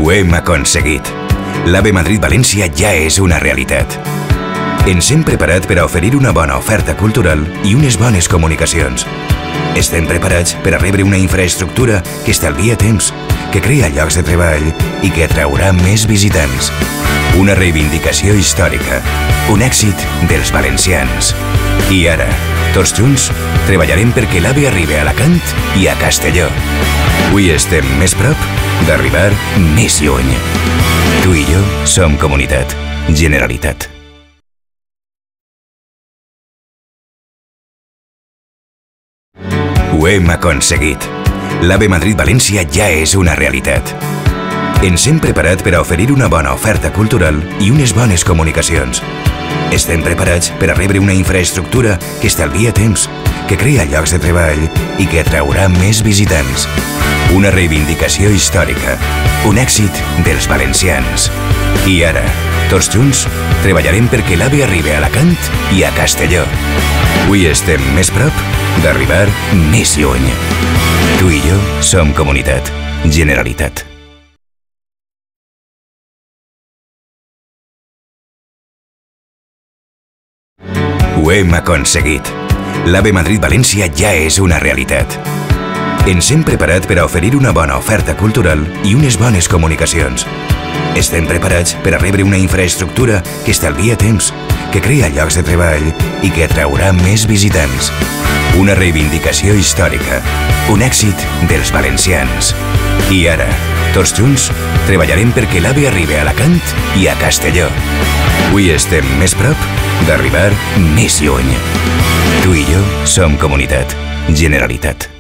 Ho hem aconseguit. L'AVE Madrid-València ja és una realitat. Ens hem preparat per a oferir una bona oferta cultural i unes bones comunicacions. Estem preparats per a rebre una infraestructura que estalvia temps, que crea llocs de treball i que atraurà més visitants. Una reivindicació històrica, un èxit dels valencians. I ara, tots junts, treballarem perquè l'AVE arribi a Alacant i a Castelló. Avui estem més prop d'arribar més lluny. Tu i jo som comunitat. Generalitat. Ho hem aconseguit. L'AVE Madrid-València ja és una realitat. Ens hem preparat per a oferir una bona oferta cultural i unes bones comunicacions. Estem preparats per a rebre una infraestructura que estalvia temps, que crea llocs de treball i que atraurà més visitants. Una reivindicació històrica, un èxit dels valencians. I ara, tots junts, treballarem perquè l'AVE arribi a Alacant i a Castelló. Avui estem més prop d'arribar més lluny. Tu i jo som comunitat. Generalitat. Ho hem aconseguit. L'AVE Madrid-València ja és una realitat. Ens hem preparat per a oferir una bona oferta cultural i unes bones comunicacions. Estem preparats per a rebre una infraestructura que estalvia temps, que crea llocs de treball i que atraurà més visitants. Una reivindicació històrica, un èxit dels valencians. I ara, tots junts, treballarem perquè l'AVE arribi a Alacant i a Castelló. Avui estem més prop d'arribar més lluny. Tu i jo som comunitat. Generalitat.